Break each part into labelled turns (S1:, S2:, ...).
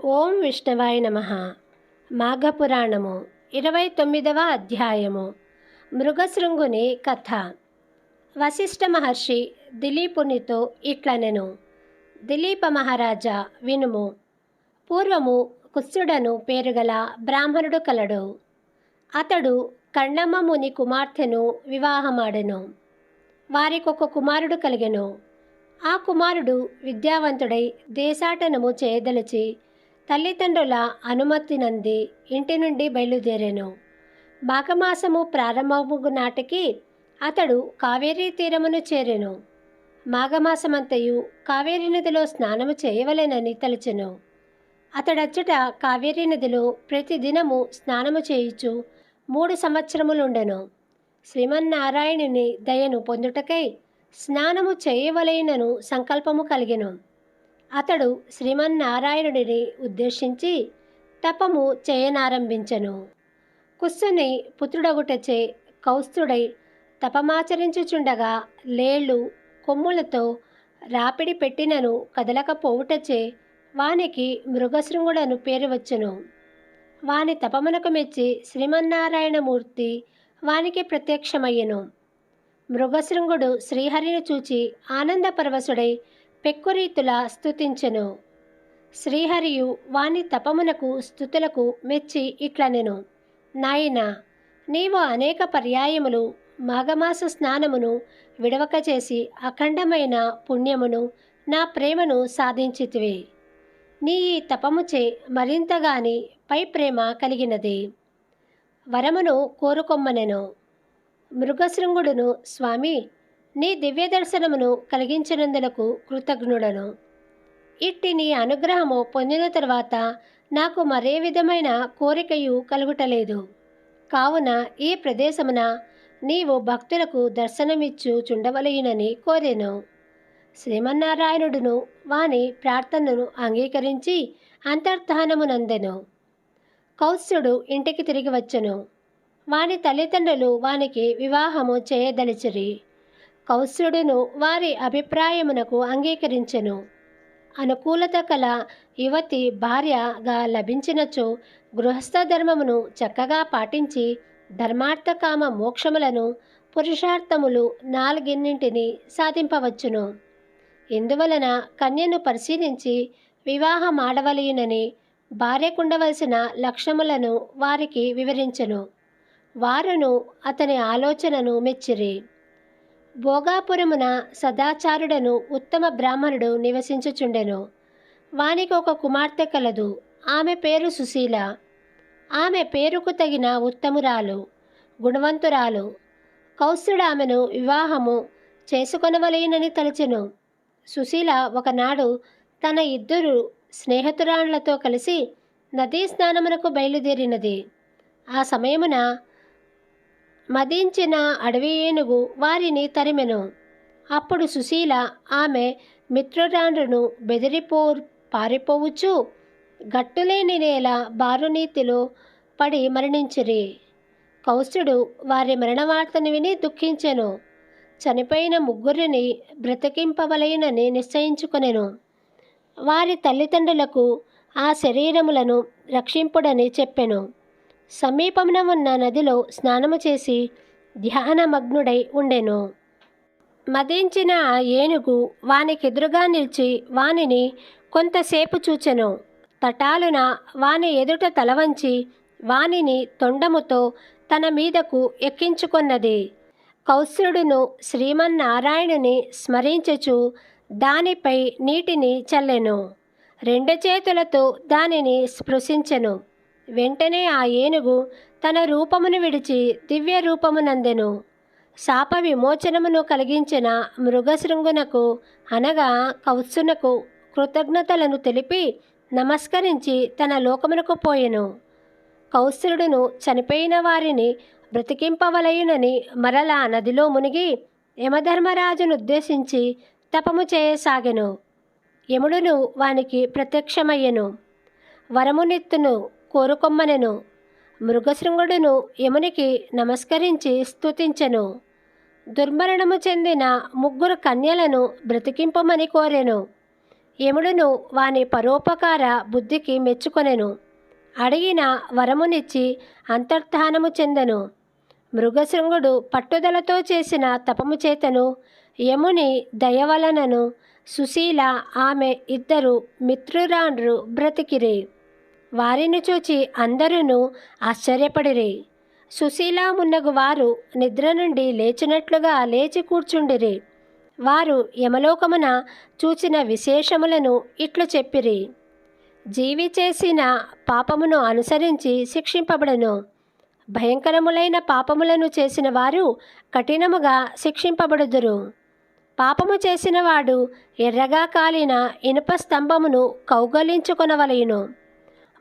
S1: ఓం విష్ణవాయ నమః. మాఘపురాణము 29వ అధ్యాయము. మృగశృంగుని కథ. వశిష్ఠ మహర్షి దిలీపునితో ఇట్లనెను: దిలీప మహారాజా వినుము. పూర్వము కుత్సుడను పేరుగల బ్రాహ్మణుడు కలడు. అతడు కండమ్మ ముని కుమార్తెను వివాహమాడెను. వారికొక కుమారుడు కలిగెను. ఆ కుమారుడు విద్యావంతుడై దేశాటనము చేయదలిచి తల్లిదండ్రుల అనుమతినంది ఇంటి నుండి బయలుదేరెను. మాఘమాసము ప్రారంభము నాటికి అతడు కావేరీ తీరమును చేరెను. మాఘమాసమంతయు కావేరీ నదిలో స్నానము చేయవలెనని తలచెను. అతడచ్చట కావేరీ నదిలో ప్రతిదినము స్నానము చేయుచు 3 సంవత్సరములుండెను. శ్రీమన్నారాయణుని దయను పొందుటకై స్నానము చేయవలెనను సంకల్పము కలిగెను. అతడు శ్రీమన్నారాయణుడిని ఉద్దేశించి తపము చేయనారంభించెను. కుస్సుని పుత్రుడగుటచే కౌస్తుడై తపమాచరించుచుండగా లేళ్ళు కొమ్ములతో రాపిడి పెట్టినను కదలకపోవుటచే వానికి మృగశృంగుడను పేరు వచ్చెను. వాని తపమునకు మెచ్చి శ్రీమన్నారాయణమూర్తి వానికి ప్రత్యక్షమయ్యెను. మృగశృంగుడు శ్రీహరిని చూచి ఆనందపరవశుడై పెక్కురీతులా స్తుతించెను. శ్రీహరియు వాని తపమునకు స్తుతులకు మెచ్చి ఇట్లనెను: నాయనా, నీవు అనేక పర్యాయములు మాఘమాస స్నానమును విడవక చేసి అఖండమైన పుణ్యమును నా ప్రేమను సాధించితివి. నీ ఈ తపముచే మరింతగాని పై ప్రేమ కలిగినది. వరమును కోరుకొమ్మనెను. మృగశృంగుడును, స్వామి, నీ దివ్య దర్శనమును కలిగించినందులకు కృతజ్ఞుడను. ఇట్టి నీ అనుగ్రహము పొందిన తరువాత నాకు మరే విధమైన కోరికయు కలుగుటలేదు. కావున ఈ ప్రదేశమున నీవు భక్తులకు దర్శనమిచ్చు చుండవలయునని కోరెను. శ్రీమన్నారాయణుడును వాని ప్రార్థనను అంగీకరించి అంతర్ధానమునందెను. కౌత్సుడు ఇంటికి తిరిగి వచ్చెను. వాని తల్లిదండ్రులు వానికి వివాహము చేయదలిచిరి. కౌత్సుడును వారి అభిప్రాయమునకు అంగీకరించెను. అనుకూలత కల యువతి భార్యగా లభించినచో గృహస్థ ధర్మమును చక్కగా పాటించి ధర్మార్థ కామ మోక్షములను పురుషార్థములు 4 సాధింపవచ్చును. ఇందువలన కన్యను పరిశీలించి వివాహమాడవలయునని భార్యకుండవలసిన లక్షణములను వారికి వివరించెను. వారును అతని ఆలోచనను మెచ్చిరి. భోగాపురమున సదాచారుడను ఉత్తమ బ్రాహ్మణుడు నివసించుచుండెను. వానికి ఒక కుమార్తె కలదు. ఆమె పేరు సుశీల. ఆమె పేరుకు తగిన ఉత్తమురాలు, గుణవంతురాలు. కౌత్సుడు ఆమెను వివాహము చేసుకొనవలెనని తలచెను. సుశీల ఒకనాడు తన 2 స్నేహితురాళ్లతో కలిసి నదీ స్నానమునకు బయలుదేరినది. ఆ సమయమున మదించిన అడవి ఏనుగు వారిని తరిమెను. అప్పుడు సుశీల ఆమె మిత్రురాండ్రును పారిపోవచ్చు గట్టులేని నేల బారునీతిలో పడి మరణించిరి. కౌత్సుడు వారి మరణవార్తను విని దుఃఖించెను. చనిపోయిన 3 బ్రతికింపవలెనని నిశ్చయించుకొనెను. వారి తల్లిదండ్రులకు ఆ శరీరములను రక్షింపుడని చెప్పెను. సమీపమున ఉన్న నదిలో స్నానము చేసి ధ్యానమగ్నుడై ఉండెను. మదించిన ఆ ఏనుగు వానికెదురుగా నిలిచి వానిని కొంతసేపు చూచెను. తటాలున వాని ఎదుట తలవంచి వానిని తొండముతో తన మీదకు ఎక్కించుకొన్నది. కౌత్సుడును శ్రీమన్నారాయణుని స్మరించుచు దానిపై నీటిని చల్లెను. 2 చేతులతో దానిని స్పృశించెను. వెంటనే ఆ ఏనుగు తన రూపమును విడిచి దివ్య రూపమునందెను. శాప విమోచనమును కలిగించిన మృగశృంగునకు అనగా కౌత్సునకు కృతజ్ఞతలను తెలిపి నమస్కరించి తన లోకమునకు పోయెను. కౌత్సుడును చనిపోయిన వారిని బ్రతికింపవలయునని మరలా నదిలో మునిగి యమధర్మరాజును ఉద్దేశించి తపము చేయసాగెను. యముడును వానికి ప్రత్యక్షమయ్యెను. వరమునిత్తును కోరుకొమ్మనెను. మృగశృంగుడును యమునికి నమస్కరించి స్తుతించెను. దుర్మరణము చెందిన 3 కన్యలను బ్రతికింపమని కోరెను. యముడును వాని పరోపకార బుద్ధికి మెచ్చుకొనెను. అడిగిన వరమునిచ్చి అంతర్ధానము చెందెను. మృగశృంగుడు పట్టుదలతో చేసిన తపము చేతను యముని దయవలనను సుశీల ఆమె ఇద్దరు మిత్రురాండ్రు బ్రతికిరి. వారిని చూచి అందరూ ఆశ్చర్యపడిరి. సుశీల మున్నగు వారు నిద్ర నుండి లేచినట్లుగా లేచి కూర్చుండిరి. వారు యమలోకమున చూచిన విశేషములను ఇట్లు చెప్పిరి. జీవి చేసిన పాపమును అనుసరించి శిక్షింపబడను. భయంకరములైన పాపములను చేసిన వారు కఠినముగా శిక్షింపబడుదురు. పాపము చేసినవాడు ఎర్రగా కాలిన ఇనుప స్తంభమును కౌగలించుకొనవలయును.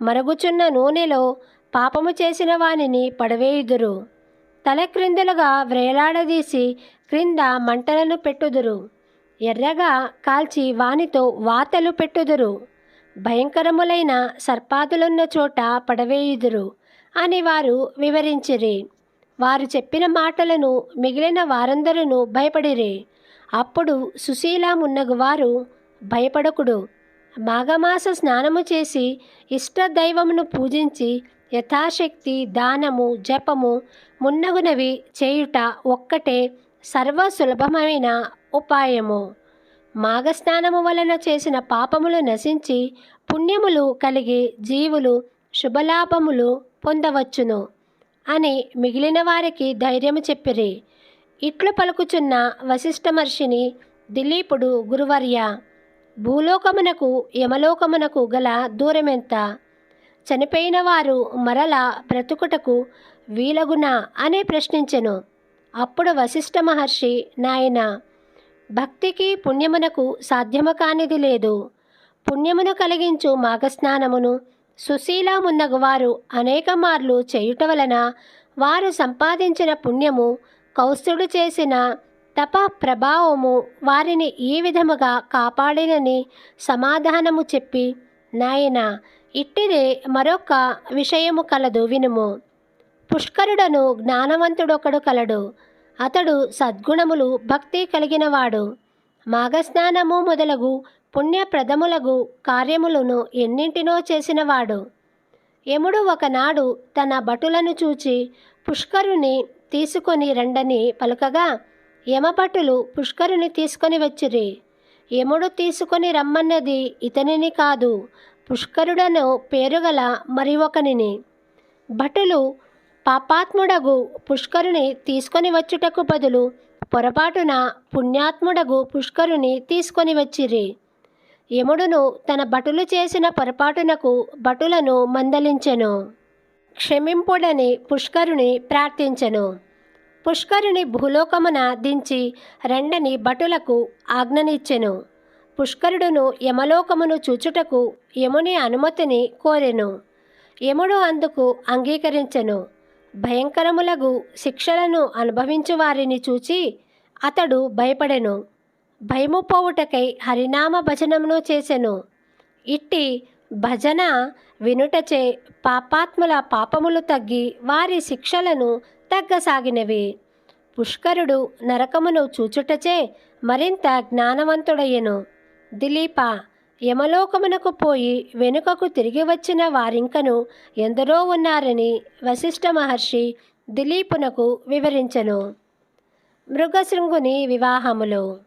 S1: మరుగుచున్న నూనెలో పాపము చేసిన వానిని పడవేయుదురు. తల క్రిందులుగా వ్రేలాడదీసి క్రింద మంటలను పెట్టుదురు. ఎర్రగా కాల్చి వానితో వాతలు పెట్టుదురు. భయంకరములైన సర్పాదులున్న చోట పడవేయుదురు అని వారు వివరించిరి. వారు చెప్పిన మాటలను మిగిలిన వారందరూ భయపడిరి. అప్పుడు సుశీల మున్నగు వారు, భయపడకుడు, మాఘమాస స్నానము చేసి ఇష్టదైవమును పూజించి యథాశక్తి దానము జపము మున్నగునవి చేయుట ఒక్కటే సర్వసులభమైన ఉపాయము. మాఘస్నానము వలన చేసిన పాపములు నశించి పుణ్యములు కలిగి జీవులు శుభలాభములు పొందవచ్చును అని మిగిలిన వారికి ధైర్యము చెప్పిరి. ఇట్లు పలుకుచున్న వశిష్ఠ మహర్షిని దిలీపుడు, గురువర్య, భూలోకమునకు యమలోకమునకు గల దూరమెంత? చనిపోయిన వారు మరల బ్రతుకుటకు వీలగునా అని ప్రశ్నించెను. అప్పుడు వశిష్ఠ మహర్షి, నాయన, భక్తికి పుణ్యమునకు సాధ్యము కానిది లేదు. పుణ్యమును కలిగించు మాఘస్నానమును సుశీల మున్నగు వారు అనేక మార్లు చేయుట వలన వారు సంపాదించిన పుణ్యము, కౌస్తుడు చేసిన తప ప్రభావము వారిని ఈ విధముగా కాపాడినని సమాధానము చెప్పి, నాయన, ఇట్టిదే మరొక విషయము కలదు, వినుము. పుష్కరుడను జ్ఞానవంతుడొకడు కలడు. అతడు సద్గుణములు భక్తి కలిగినవాడు. మాఘస్నానము మొదలగు పుణ్యప్రదములగు కార్యములను ఎన్నింటినో చేసినవాడు. యముడు ఒకనాడు తన భటులను చూచి పుష్కరుని తీసుకొని రండని పలుకగా యమభటులు పుష్కరుని తీసుకొని వచ్చిరి. యముడు తీసుకొని రమ్మన్నది ఇతనిని కాదు, పుష్కరుడను పేరుగల మరి ఒకనిని. భటులు పాపాత్ముడగు పుష్కరుని తీసుకొని వచ్చుటకు బదులు పొరపాటున పుణ్యాత్ముడగు పుష్కరుని తీసుకొని వచ్చిరి. యముడును తన భటులు చేసిన పొరపాటునకు భటులను మందలించెను. క్షమింపుడని పుష్కరుని ప్రార్థించెను. పుష్కరుని భూలోకమున దించి రెండని భటులకు ఆజ్ఞనిచ్చెను. పుష్కరుడును యమలోకమును చూచుటకు యముని అనుమతిని కోరెను. యముడు అందుకు అంగీకరించెను. భయంకరములగు శిక్షలను అనుభవించు వారిని చూచి అతడు భయపడెను. భయము పోవుటకై హరినామ భజనమును చేసెను. ఇట్టి భజన వినుటచే పాపాత్ముల పాపములు తగ్గి వారి శిక్షలను తగ్గసాగినవి. పుష్కరుడు నరకమును చూచుటచే మరింత జ్ఞానవంతుడయ్యెను. దిలీప, యమలోకమునకు పోయి వెనుకకు తిరిగి వచ్చిన వారింకను ఎందరో ఉన్నారని వశిష్ఠ మహర్షి దిలీపునకు వివరించెను. మృగశృంగుని వివాహములు.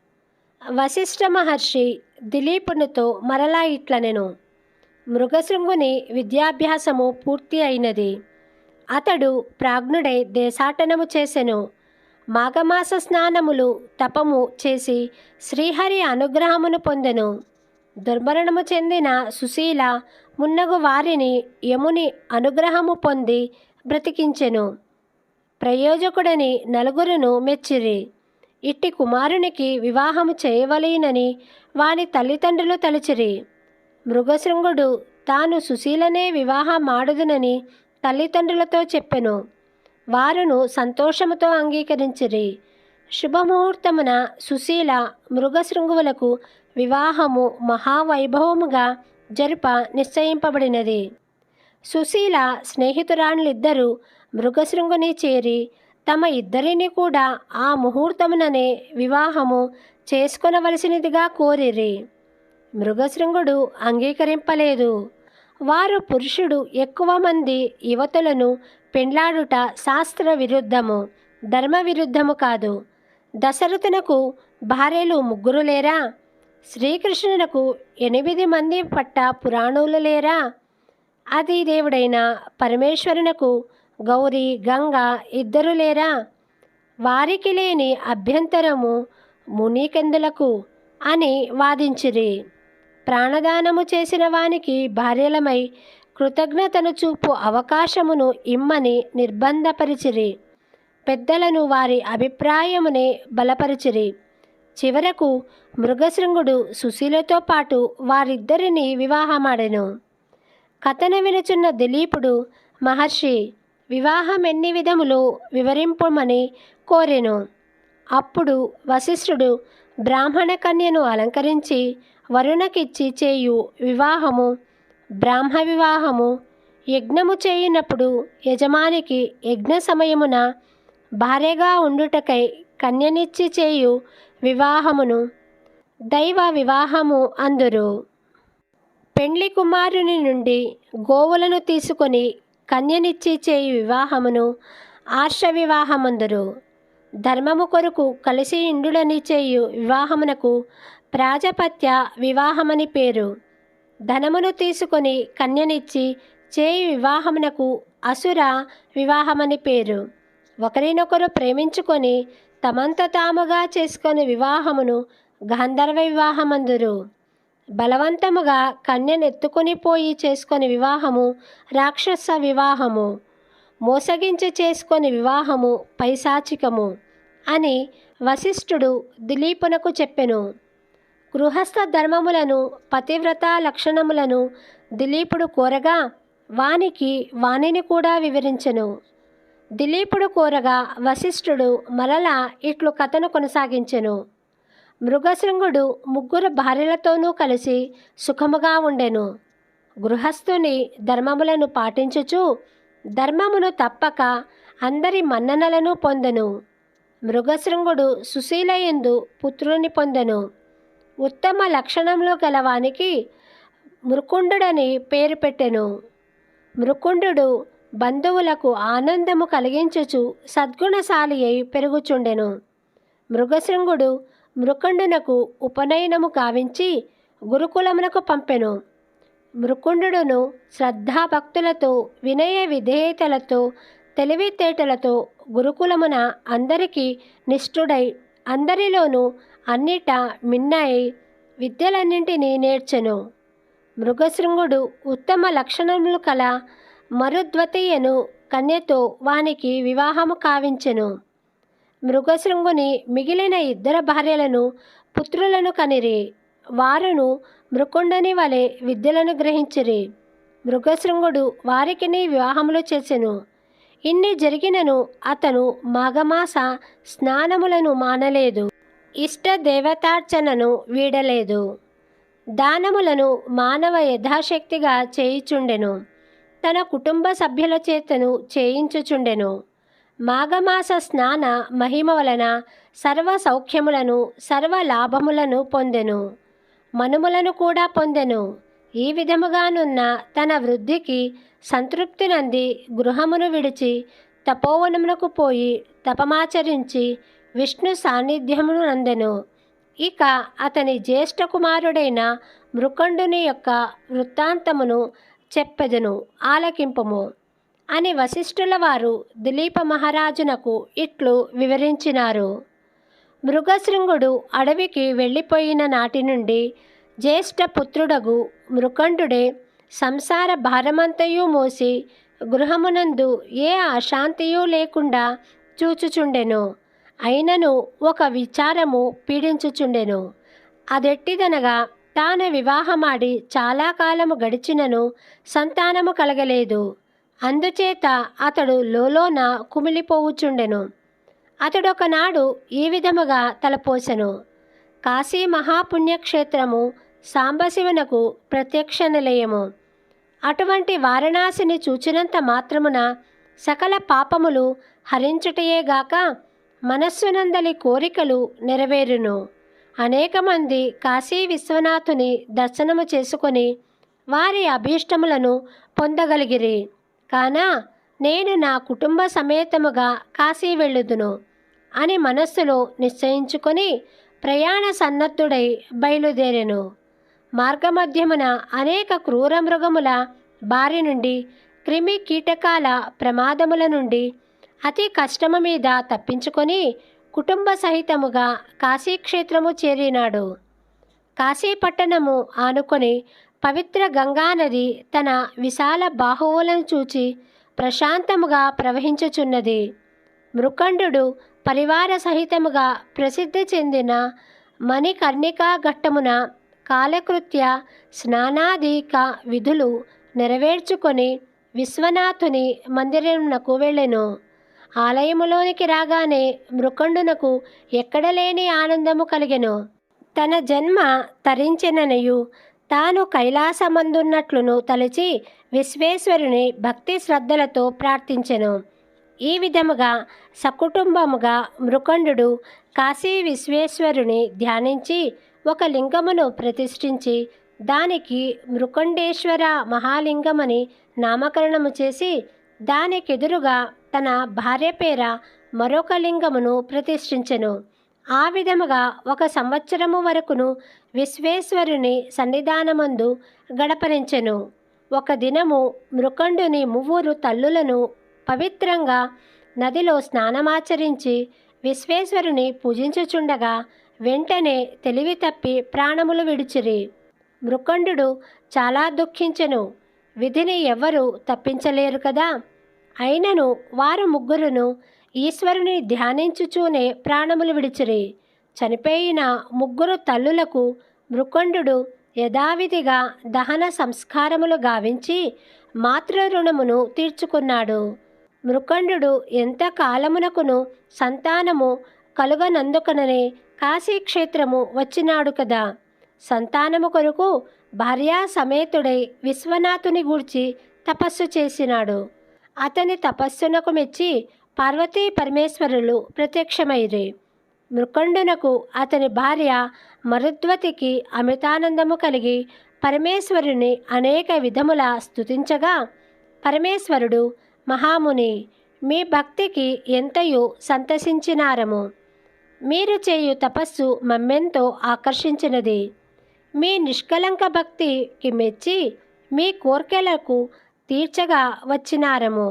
S1: వశిష్ఠ మహర్షి దిలీపునితో మరలా ఇట్లనెను. మృగశృంగుని విద్యాభ్యాసము పూర్తి అయినది. అతడు ప్రాజ్ఞుడై దేశాటనము చేసెను. మాఘమాస స్నానములు తపము చేసి శ్రీహరి అనుగ్రహమును పొందెను. దుర్మరణము చెందిన సుశీల మున్నగు వారిని యముని అనుగ్రహము పొంది బ్రతికించెను. ప్రయోజకుడని నలుగురును మెచ్చిరి. ఇట్టి కుమారునికి వివాహము చేయవలెనని వాని తల్లిదండ్రులు తలచిరి. మృగశృంగుడు తాను సుశీలనే వివాహమాడుదునని తల్లిదండ్రులతో చెప్పెను. వారును సంతోషముతో అంగీకరించిరి. శుభముహూర్తమున సుశీల మృగశృంగువులకు వివాహము మహావైభవముగా జరుప నిశ్చయింపబడినది. సుశీల స్నేహితురాళ్ళిద్దరూ మృగశృంగుని చేరి తమ ఇద్దరిని కూడా ఆ ముహూర్తముననే వివాహము చేసుకొనవలసినదిగా కోరిరి. మృగశృంగుడు అంగీకరింపలేదు. వారు పురుషుడు ఎక్కువ మంది యువతులను పెండ్లాడుట శాస్త్ర విరుద్ధము, ధర్మ విరుద్ధము కాదు. దశరథునకు భార్యలు 3 లేరా? శ్రీకృష్ణునకు 8 మంది పట్ట పురాణులు లేరా? ఆది దేవుడైన పరమేశ్వరునకు గౌరీ గంగ 2 లేరా? వారికి లేని అభ్యంతరము మునీకెందులకు అని వాదించిరి. ప్రాణదానము చేసిన వానికి భార్యలమై కృతజ్ఞతను చూపు అవకాశమును ఇమ్మని నిర్బంధపరిచిరి. పెద్దలను వారి అభిప్రాయమునే బలపరిచిరి. చివరకు మృగశృంగుడు సుశీలతో పాటు వారిద్దరిని వివాహమాడెను. కథను వినుచున్న దిలీపుడు, మహర్షి, వివాహం ఎన్ని విధములు వివరింపమని కోరెను. అప్పుడు వశిష్ఠుడు బ్రాహ్మణ కన్యను అలంకరించి వరుణకిచ్చి చేయు వివాహము బ్రాహ్మ వివాహము. యజ్ఞము చేయునప్పుడు యజమానికి యజ్ఞ సమయమున భార్యగా ఉండుటకై కన్యనిచ్చి చేయు వివాహమును దైవ వివాహము అందురు. పెండ్లి కుమారుని నుండి గోవులను తీసుకొని కన్యనిచ్చి చేయు వివాహమును ఆర్ష వివాహమందురు. ధర్మము కొరకు కలిసి ఇండులని చేయు వివాహమునకు ప్రాజపత్య వివాహమని పేరు. ధనమును తీసుకొని కన్యనిచ్చి చేయు వివాహమునకు అసుర వివాహమని పేరు. ఒకరినొకరు ప్రేమించుకొని తమంత తాముగా చేసుకొని వివాహమును గాంధర్వ వివాహమందురు. బలవంతముగా కన్యనెత్తుకొని పోయి చేసుకొని వివాహము రాక్షస వివాహము. మోసగించి చేసుకొని వివాహము పైశాచికము అని వశిష్ఠుడు దిలీపునకు చెప్పెను. గృహస్థ ధర్మములను పతివ్రత లక్షణములను దిలీపుడు కోరగా వానిని కూడా వివరించెను. దిలీపుడు కోరగా వశిష్ఠుడు మరలా ఇట్లు కథను కొనసాగించెను. మృగశృంగుడు 3 భార్యలతోనూ కలిసి సుఖముగా ఉండెను. గృహస్థుని ధర్మములను పాటించుచు ధర్మమును తప్పక అందరి మన్ననలను పొందెను. మృగశృంగుడు సుశీలయందు పుత్రుని పొందెను. ఉత్తమ లక్షణములు గలవానికి మృకుండుడని పేరు పెట్టెను. మృకుండు బంధువులకు ఆనందము కలిగించుచు సద్గుణశాలి అయి పెరుగుచుండెను. మృగశృంగుడు మృకుండునకు ఉపనయనము గావించి గురుకులమునకు పంపెను. మృకుండును శ్రద్ధాభక్తులతో వినయ విధేయతలతో తెలివితేటలతో గురుకులమున అందరికీ నిష్ఠుడై అందరిలోనూ అన్నిటా మిన్నై విద్యలన్నింటినీ నేర్చెను. మృగశృంగుడు ఉత్తమ లక్షణములు కల మరుద్వతీయను కన్యతో వానికి వివాహము కావించెను. మృగశృంగుని మిగిలిన 2 భార్యలను పుత్రులను కనిరి. వారును మృకుండుని వలె విద్యలను గ్రహించిరి. మృగశృంగుడు వారికిని వివాహములు చేసెను. ఇన్ని జరిగినను అతను మాఘమాస స్నానములను మానలేదు. ఇష్ట దేవతార్చనను వీడలేదు. దానములను మానవ యథాశక్తిగా చేయుచుండెను. తన కుటుంబ సభ్యుల చేతను చేయించుచుండెను. మాఘమాస స్నాన మహిమ వలన సర్వ సౌఖ్యములను సర్వ లాభములను పొందెను. మనుములను కూడా పొందెను. ఈ విధముగానున్న తన వృద్ధికి సంతృప్తి నంది గృహమును విడిచి తపోవనమునకు పోయి తపమాచరించి విష్ణు సాన్నిధ్యమును నందెను. ఇక అతని జ్యేష్ఠ కుమారుడైన మృకుండుని యొక్క వృత్తాంతమును చెప్పెదను, ఆలకింపుము అని వశిష్ఠుల వారు దిలీప మహారాజునకు ఇట్లు వివరించినారు. మృగశృంగుడు అడవికి వెళ్ళిపోయిన నాటి నుండి జ్యేష్ఠ పుత్రుడగు మృకుండుడే సంసార భారమంతయు మోసి గృహమునందు ఏ అశాంతియూ లేకుండా చూచుచుండెను. అయినను ఒక విచారము పీడించుచుండెను. అదెట్టిదనగా తాను వివాహమాడి చాలా కాలము గడిచినను సంతానము కలగలేదు. అందుచేత అతడు లోలోన కుమిలిపోవుచుండెను. అతడొకనాడు ఈ విధముగా తలపోసెను. కాశీ మహాపుణ్యక్షేత్రము సాంబశివునకు ప్రత్యక్ష నిలయము. అటువంటి వారణాసిని చూచినంత మాత్రమున సకల పాపములు హరించుటయేగాక మనస్సునందలి కోరికలు నెరవేరును. అనేక మంది కాశీ విశ్వనాథుని దర్శనము చేసుకొని వారి అభీష్టములను పొందగలిగిరి. కాన నేను నా కుటుంబ సమేతముగా కాశీ వెళ్ళుదును అని మనస్సులో నిశ్చయించుకొని ప్రయాణ సన్నద్ధుడై బయలుదేరెను. మార్గమధ్యమున అనేక క్రూర మృగముల బారి నుండి, క్రిమి కీటకాల ప్రమాదముల నుండి అతి కష్టము మీద తప్పించుకొని కుటుంబ సహితముగా కాశీక్షేత్రము చేరినాడు. కాశీపట్టణము ఆనుకొని పవిత్ర గంగానది తన విశాల బాహువులను చూచి ప్రశాంతముగా ప్రవహించుచున్నది. మృకండు పరివార సహితముగా ప్రసిద్ధి చెందిన మణికర్ణికా ఘట్టమున కాలకృత్య స్నానాదిక విధులు నెరవేర్చుకొని విశ్వనాథుని మందిరమునకు వెళ్ళెను. ఆలయములోనికి రాగానే మృకండునకు ఎక్కడలేని ఆనందము కలిగెను. తన జన్మ తరించెననియు తాను కైలాసమందున్నట్లును తలచి విశ్వేశ్వరుని భక్తి శ్రద్ధలతో ప్రార్థించెను. ఈ విధముగా సకుటుంబముగా మృకండు కాశీ విశ్వేశ్వరుని ధ్యానించి ఒక లింగమును ప్రతిష్ఠించి దానికి మృకండేశ్వర మహాలింగమని నామకరణము చేసి దానికెదురుగా తన భార్య పేర మరొక లింగమును ప్రతిష్ఠించెను. ఆ విధముగా 1 సంవత్సరము వరకును విశ్వేశ్వరుని సన్నిధానమందు గడపరించెను. ఒక దినము మృకండుని 3 తల్లులను పవిత్రంగా నదిలో స్నానమాచరించి విశ్వేశ్వరుని పూజించుచుండగా వెంటనే తెలివి తప్పి ప్రాణములు విడిచిరి. మృకండు చాలా దుఃఖించెను. విధిని ఎవ్వరూ తప్పించలేరు కదా. అయినను వారు ముగ్గురును ఈశ్వరుని ధ్యానించుచూనే ప్రాణములు విడిచిరి. చనిపోయిన 3 తల్లులకు మృకండు యథావిధిగా దహన సంస్కారములు గావించి మాతృరుణమును తీర్చుకున్నాడు. మృకండు ఎంత కాలమునకును సంతానము కలుగనందుకననే కాశీక్షేత్రము వచ్చినాడు కదా. సంతానము కొరకు భార్యా సమేతుడై విశ్వనాథుని గూర్చి తపస్సు చేసినాడు. అతని తపస్సునకు మెచ్చి పార్వతీ పరమేశ్వరులు ప్రత్యక్షమైరి. మృకండునకు అతని భార్య మరుద్వతికి అమితానందము కలిగి పరమేశ్వరుని అనేక విధముల స్తుతించగా, పరమేశ్వరుడు, మహాముని, మీ భక్తికి ఎంతయో సంతసించినారము. మీరు చేయు తపస్సు మమ్మెంతో ఆకర్షించినది. మీ నిష్కలంక భక్తికి మెచ్చి మీ కోర్కెలకు తీర్చగా వచ్చినారము.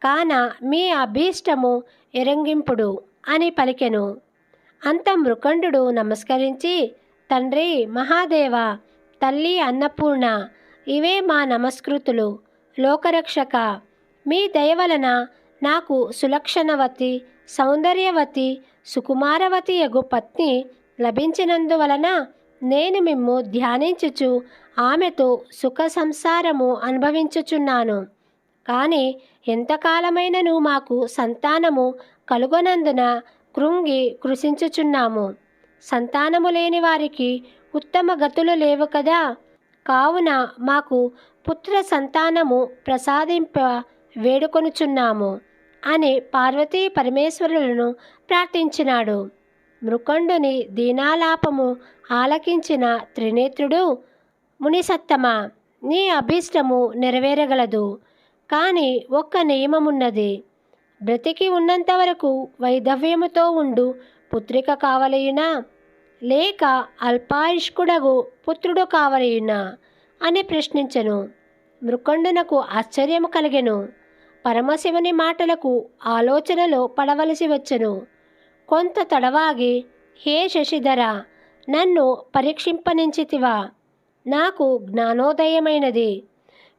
S1: కాన మీ అభీష్టము ఎరంగింపుడు అని పలికెను. అంత మృకండు నమస్కరించి, తండ్రి మహాదేవ, తల్లి అన్నపూర్ణ, ఇవే మా నమస్కృతులు. లోకరక్షక, మీ దయవలన నాకు సులక్షణవతి, సౌందర్యవతి, సుకుమారవతి యగు పత్ని లభించినందువలన నేను మిమ్ము ధ్యానించుచు ఆమెతో సుఖ సంసారము అనుభవించుచున్నాను. కానీ ఎంతకాలమైనను మాకు సంతానము కలుగొనందున కృంగి కృషించుచున్నాము. సంతానము లేని వారికి ఉత్తమ గతులు లేవు కదా. కావున మాకు పుత్ర సంతానము ప్రసాదింప వేడుకొనుచున్నాము అని పార్వతీ పరమేశ్వరులను ప్రార్థించినాడు. మృకండుని దీనాలాపము ఆలకించిన త్రినేత్రుడు, మునిసత్తమా, నీ అభీష్టము నెరవేరగలదు. కానీ ఒక్క నియమమున్నది. బ్రతికి ఉన్నంత వరకు వైధవ్యముతో ఉండు పుత్రిక కావలయునా, లేక అల్పాయుష్కుడగు పుత్రుడు కావలయునా అని ప్రశ్నించెను. మృకండునకు ఆశ్చర్యము కలిగెను. పరమశివుని మాటలకు ఆలోచనలో పడవలసి వచ్చెను. కొంత తడవాగి, హే శశిధర, నన్ను పరీక్షింపనించితివా? నాకు జ్ఞానోదయమైనది.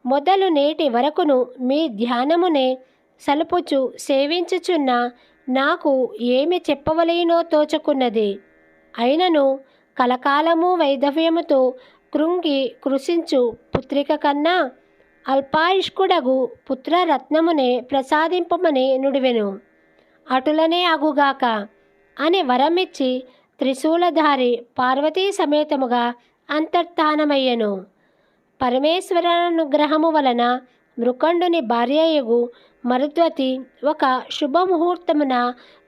S1: మొదలు నేటి వరకును మీ ధ్యానమునే సలుపుచు సేవించుచున్న నాకు ఏమి చెప్పవలెనో తోచుకున్నది. అయినను కలకాలము వైధవ్యముతో కృంగి కృషించు పుత్రిక కన్నా అల్పాయుష్కుడగు పుత్రరత్నమునే ప్రసాదింపమని నుడివెను. అటులనే అగుగాక అని వరమిచ్చి త్రిశూలధారి పార్వతీ సమేతముగా అంతర్ధానమయ్యెను. పరమేశ్వరానుగ్రహము వలన మృకండుని భార్యయగు మరుద్వతి ఒక శుభముహూర్తమున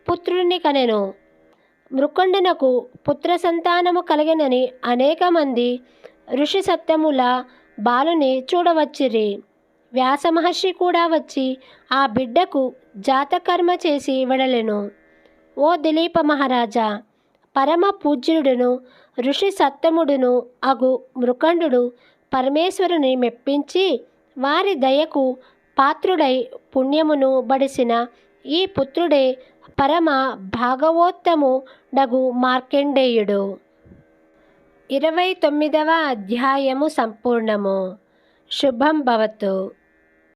S1: పుత్రుని కనెను. మృకండునకు పుత్ర సంతానము కలిగినని అనేక మంది ఋషి సత్యముల బాలుని చూడవచ్చిరి. వ్యాస మహర్షి కూడా వచ్చి ఆ బిడ్డకు జాతకర్మ చేసి వెడలెను. ఓ దిలీప మహారాజా, పరమ పూజ్యుడును ఋషి సత్తముడును అగు మృకండు పరమేశ్వరుని మెప్పించి వారి దయకు పాత్రుడై పుణ్యమును బడిసిన ఈ పుత్రుడే పరమ భాగవోత్తముడగు మార్కండేయుడు. 29వ అధ్యాయము సంపూర్ణము. శుభం భవతు.